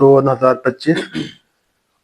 2025।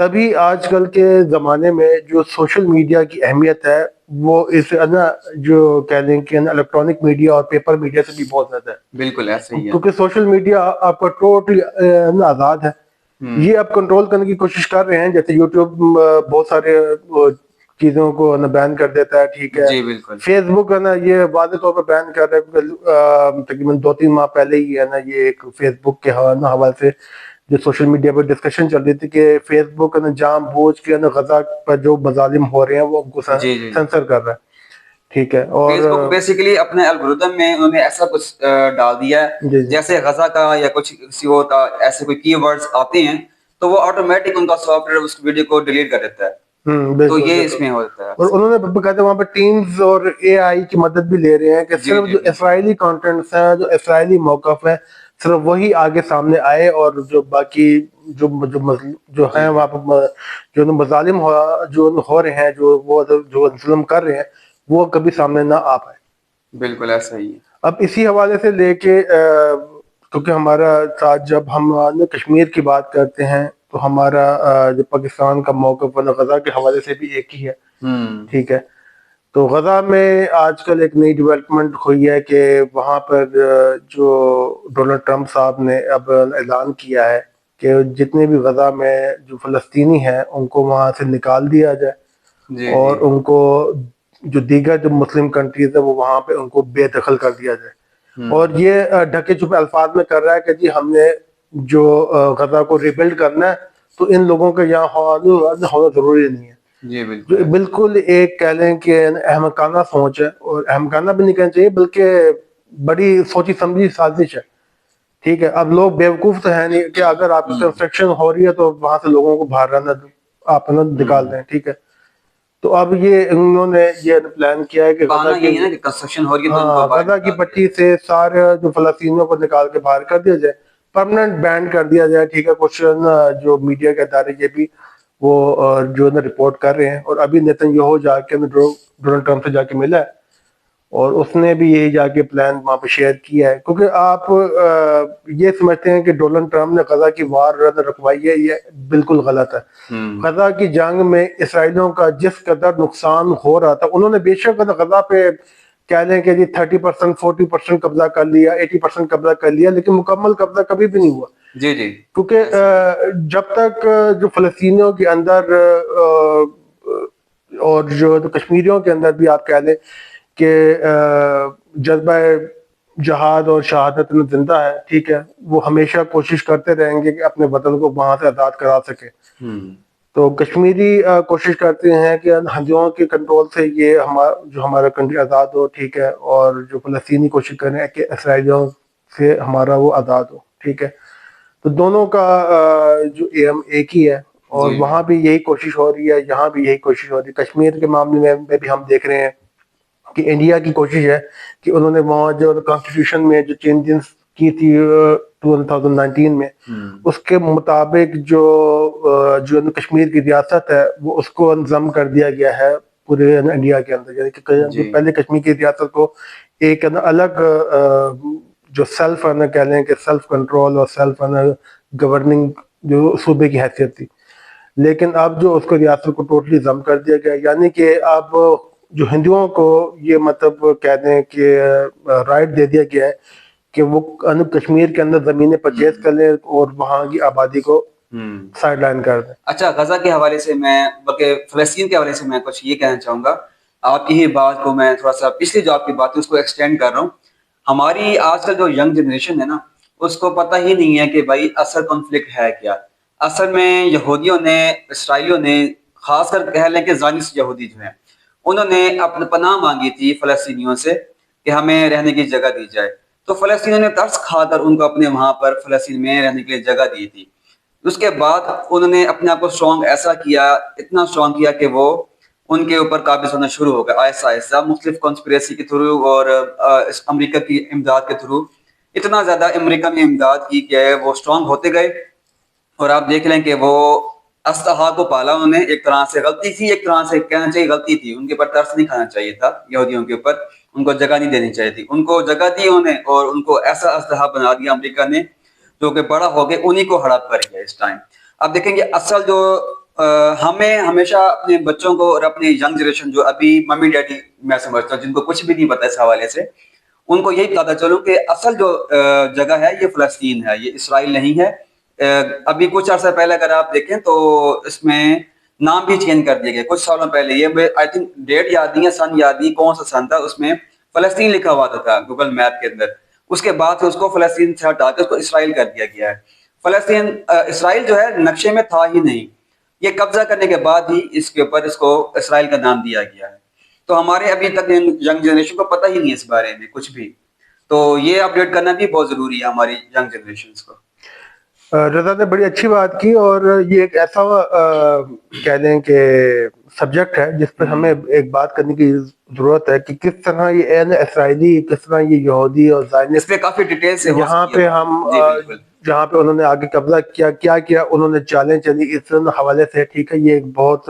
تبھی آج کل کے زمانے میں جو سوشل میڈیا کی اہمیت ہے وہ اس نا جو کہہ لیں کہ الیکٹرانک میڈیا اور پیپر میڈیا سے بھی بہت زیادہ ہے. بالکل ایسا ہی ہے. کیونکہ سوشل میڈیا آپ کا ٹوٹلی آزاد ہے. یہ آپ کنٹرول کرنے کی کوشش کر رہے ہیں, جیسے یوٹیوب بہت سارے چیزوں کو بین کر دیتا ہے, ٹھیک ہے. جی بالکل. فیس بک ہے نا یہ واضح طور پر بین کر رہا ہے, کیونکہ تقریباً 2-3 ماہ پہلے ہی ہے نا یہ ایک فیس بک کے حوالے سے جو سوشل میڈیا پر ڈسکشن چل رہی تھی کہ فیس بک جام بوجھ کے غزہ پر جو مظالم ہو رہے ہیں وہ ان کو سینسر کر رہا ہے, ٹھیک ہے. اور فیس بک بیسیکلی اپنے الگورتھم میں انہوں نے ایسا کچھ ڈال دیا ہے جیسے غزہ کا یا کچھ کسی اور کا ایسے کوئی کی ورڈز آتے ہیں تو وہ آٹومیٹک ان کا سافٹ ویئر اس ویڈیو کو ڈیلیٹ کر دیتا ہے. تو یہ اس میں ہوتا ہے. اور انہوں نے کہتے ہیں وہاں پہ ٹیمز اور اے آئی کی مدد بھی لے رہے ہیں کہ صرف جو اسرائیلی کانٹینٹس ہیں, جو اسرائیلی موقف ہے, صرف وہی آگے سامنے آئے, اور جو باقی جو ہیں وہاں پہ جو مظالم جو ہو رہے ہیں, جو ظلم کر رہے ہیں, وہ کبھی سامنے نہ آ پائے. بالکل ایسا ہی ہے. اب اسی حوالے سے لے کے کیونکہ ہمارا ساتھ جب ہم کشمیر کی بات کرتے ہیں تو ہمارا جو پاکستان کا موقف غزہ کے حوالے سے بھی ایک ہی ہے, ٹھیک ہے. تو غزہ میں آج کل ایک نئی ڈیولپمنٹ ہوئی ہے کہ وہاں پر جو ڈونلڈ ٹرمپ صاحب نے اب اعلان کیا ہے کہ جتنے بھی غزہ میں جو فلسطینی ہیں ان کو وہاں سے نکال دیا جائے, اور ان کو جو دیگر جو مسلم کنٹریز ہیں وہ وہاں پہ ان کو بے دخل کر دیا جائے. اور یہ ڈھکے چھپے الفاظ میں کر رہا ہے کہ جی ہم نے جو غزہ کو ریبلڈ کرنا ہے تو ان لوگوں کا یہاں ہونا ضروری نہیں ہے. جی بالکل ایک کہہ لیں کہ احمقانہ سوچ ہے, اور احمقانہ بھی نہیں کہنا چاہیے بلکہ بڑی سوچی سمجھی سازش ہے, ٹھیک ہے. اب لوگ بیوقوف تو ہے نہیں کہ اگر آپ کی کنسٹرکشن ہو رہی ہے تو وہاں سے لوگوں کو باہر رہنا آپ نکال دیں, ٹھیک ہے. تو اب یہ انہوں نے یہ پلان کیا ہے کہ غزہ کی پٹی سے سارے جو فلسطینیوں کو نکال کے باہر کر دیا جائے, پرماننٹ بین کر دیا جائے, ٹھیک ہے. کچھ جو میڈیا کے ادارے یہ بھی وہ جو ہے نا رپورٹ کر رہے ہیں, اور ابھی نیتن یہو جا کے ڈونلڈ ٹرمپ سے جا کے ملا ہے اور اس نے بھی یہی جا کے پلان وہاں پہ شیئر کیا ہے. کیونکہ آپ یہ سمجھتے ہیں کہ ڈونلڈ ٹرمپ نے غزہ کی وار رکوائی ہے, یہ بالکل غلط ہے. غزہ کی جنگ میں اسرائیلیوں کا جس قدر نقصان ہو رہا تھا, انہوں نے بے شک غزہ پہ کہہ لیں کہ جی 30% 40% قبضہ کر لیا, 80% قبضہ کر لیا, لیکن مکمل قبضہ کبھی بھی نہیں ہوا. جی کیونکہ جب تک جو فلسطینیوں کے اندر اور جو کشمیریوں کے اندر بھی آپ کہہ لیں کہ جذبہ جہاد اور شہادت میں زندہ ہے, ٹھیک ہے, وہ ہمیشہ کوشش کرتے رہیں گے کہ اپنے وطن کو وہاں سے آزاد کرا سکے. تو کشمیری کوشش کرتے ہیں کہ ہندوؤں کے کنٹرول سے یہ ہمارا کنٹری آزاد ہو, ٹھیک ہے, اور جو فلسطینی کوشش کر رہے ہیں کہ اسرائیلیوں سے ہمارا وہ آزاد ہو, ٹھیک ہے. تو دونوں کا جو ایم ایک ہی ہے, اور وہاں بھی یہی کوشش ہو رہی ہے, یہاں بھی یہی کوشش ہو رہی ہے. کشمیر کے معاملے میں بھی ہم دیکھ رہے ہیں کہ انڈیا کی کوشش ہے کہ انہوں نے وہاں جو کانسٹیٹیوشن میں جو چینجز کی تھی 2019 میں, اس کے مطابق جو کشمیر کی ریاست ہے وہ اس کو انضم کر دیا گیا ہے پورے انڈیا کے اندر. یعنی کہ پہلے کشمیر کی ریاست کو ایک الگ جو سیلف کہہ لیں کہ سیلف کنٹرول اور سیلف گورننگ جو صوبے کی حیثیت تھی, لیکن اب جو اس کو ریاست کو ٹوٹلی ضم کر دیا گیا. یعنی کہ اب جو ہندوؤں کو یہ مطلب کہہ دیں کہ رائٹ دے دیا گیا ہے کہ وہ کشمیر کے اندر زمینیں پرچیز کر لیں اور وہاں کی آبادی کو سائڈ لائن کر دیں. اچھا, غزہ کے حوالے سے میں بلکہ فلسطین کے حوالے سے میں کچھ یہ کہنا چاہوں گا. آپ کی ہی بات کو میں تھوڑا سا پچھلی جو آپ کی بات ہے اس کو ایکسٹینڈ کر رہا ہوں. ہماری آج کل جو ینگ جنریشن ہے نا, اس کو پتہ ہی نہیں ہے کہ بھائی اصل کانفلکٹ ہے کیا. اصل میں یہودیوں نے, اسرائیلیوں نے, خاص کر کہہ لیں کہ زائنسٹ یہودی جو ہیں, انہوں نے اپنے پناہ مانگی تھی فلسطینیوں سے کہ ہمیں رہنے کی جگہ دی جائے. تو فلسطینیوں نے ترس کھا کر ان کو اپنے وہاں پر فلسطین میں رہنے کے لیے جگہ دی تھی. اس کے بعد انہوں نے اپنے آپ کو اسٹرانگ ایسا کیا, اتنا اسٹرانگ کیا کہ وہ ان کے اوپر قابض ہونا شروع ہو گیا آہستہ آہستہ, مختلف کانسپریسی کے تھرو اور امریکہ کی امداد کے تھرو. اتنا زیادہ امریکہ نے امداد کی کہ وہ اسٹرانگ ہوتے گئے, اور آپ دیکھ لیں کہ وہ اسلحہ کو پالا انہوں نے. ایک طرح سے غلطی تھی, ایک طرح سے کہنا چاہیے غلطی تھی. ان کے اوپر ترس نہیں کھانا چاہیے تھا یہودیوں کے اوپر, ان کو جگہ نہیں دینی چاہیے تھی. ان کو جگہ دی انہوں نے, اور ان کو ایسا اسلحہ بنا دیا امریکہ نے جو کہ بڑا ہو کے انہی کو ہڑپ کر گیا اس ٹائم. اب دیکھیں گے اصل جو ہمیں ہمیشہ اپنے بچوں کو اور اپنی ینگ جنریشن جو ابھی ممی ڈیڈی میں سمجھتا ہوں جن کو کچھ بھی نہیں پتا اس حوالے سے، ان کو یہی بتاتا چلوں کہ اصل جو جگہ ہے یہ فلسطین ہے، یہ اسرائیل نہیں ہے۔ ابھی کچھ عرصہ پہلے اگر آپ دیکھیں تو اس میں نام بھی چینج کر دیے گئے کچھ سالوں پہلے، یہ آئی تھنک ڈیٹ یاد نہیں ہے، سن یاد نہیں کون سا سن تھا، اس میں فلسطین لکھا ہوا تھا گوگل میپ کے اندر، اس کے بعد سے اس کو فلسطین سے ہٹا کے اس کو اسرائیل کر دیا گیا ہے۔ فلسطین اسرائیل جو ہے نقشے میں تھا ہی نہیں، یہ قبضہ کرنے کے بعد ہی اس کے اوپر اس کو اسرائیل کا نام دیا گیا ہے۔ تو ہمارے ابھی تک ینگ جنریشن کو پتہ ہی نہیں ہے اس بارے میں کچھ بھی، تو یہ اپڈیٹ کرنا بھی بہت ضروری ہے ہماری ینگ جنریشن کو۔ رضا نے بڑی اچھی بات کی، اور یہ ایک ایسا کہہ دیں کہ سبجیکٹ ہے جس پر ہمیں ایک بات کرنے کی ضرورت ہے کہ کس طرح یہ اسرائیلی، کس طرح یہ یہودی اور اس زائنسٹ پہ کافی ڈیٹیل سے یہاں پہ ہم جہاں پہ انہوں نے آگے قبضہ کیا انہوں نے چالیں چلی اس حوالے سے، ٹھیک ہے، یہ ایک بہت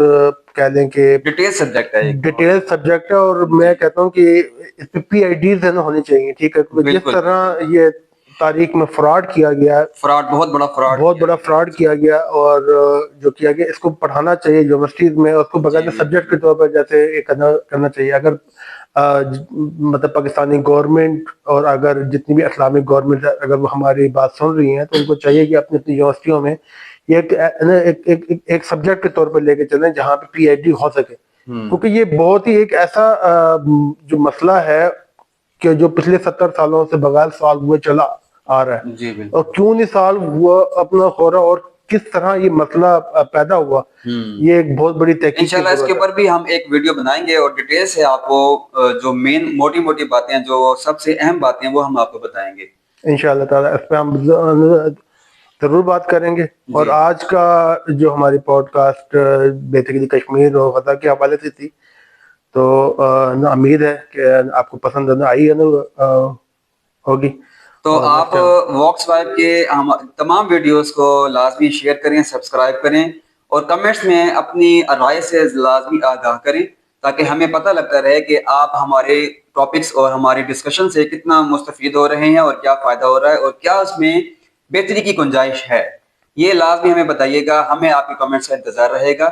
کہہ لیں کہ ڈیٹیل سبجیکٹ ہے، ڈیٹیل سبجیکٹ ہے، اور میں کہتا ہوں کہ اس پہ پی آئی ڈیز ہونی چاہیے، ٹھیک ہے، جس طرح یہ تاریخ میں فراڈ کیا گیا، فراڈ، بہت بڑا فراڈ کیا گیا، اور جو کیا گیا اس کو پڑھانا چاہیے یونیورسٹیز میں، اس کو باقاعدہ سبجیکٹ کے طور پر جیسے کرنا چاہیے۔ اگر مطلب پاکستانی گورنمنٹ اور اگر جتنی بھی اسلامک گورنمنٹ اگر وہ ہماری بات سن رہی ہیں تو ان کو چاہیے کہ اپنی اپنی یونیورسٹیوں میں یہ ایک سبجیکٹ کے طور پر لے کے چلیں جہاں پہ پی ایچ ڈی ہو سکے، کیونکہ یہ بہت ہی ایک ایسا جو مسئلہ ہے کہ جو پچھلے 70 سالوں سے بغیر سالو ہوئے چلا آ رہا ہے، جی بالکل، اور کیوں نہیں سالو ہوا اپنا ہو رہا، اور کس طرح یہ مسئلہ پیدا ہوا، یہ ایک بہت بڑی تحقیق انشاءاللہ اس کے اوپر بھی ہم ایک ویڈیو بنائیں گے اور ڈیٹیل سے آپ کو جو مین موٹی باتیں ہیں، جو سب سے اہم باتیں ہیں، وہ ہم آپ کو بتائیں گے انشاءاللہ تعالیٰ۔ اس پہ ہم ضرور بات کریں گے۔ اور آج کا جو ہماری پوڈ کاسٹ بیسیکلی کشمیر اور غزہ کے حوالے سے تھی، تو امید ہے کہ آپ کو پسند آئی ہے ہوگی۔ تو آپ واکس وائب کے تمام ویڈیوز کو لازمی شیئر کریں، سبسکرائب کریں، اور کمنٹس میں اپنی رائے سے لازمی آگاہ کریں تاکہ ہمیں پتہ لگتا رہے کہ آپ ہمارے ٹاپکس اور ہماری ڈسکشن سے کتنا مستفید ہو رہے ہیں اور کیا فائدہ ہو رہا ہے اور کیا اس میں بہتری کی گنجائش ہے۔ یہ لازمی ہمیں بتائیے گا، ہمیں آپ کے کمنٹس کا انتظار رہے گا۔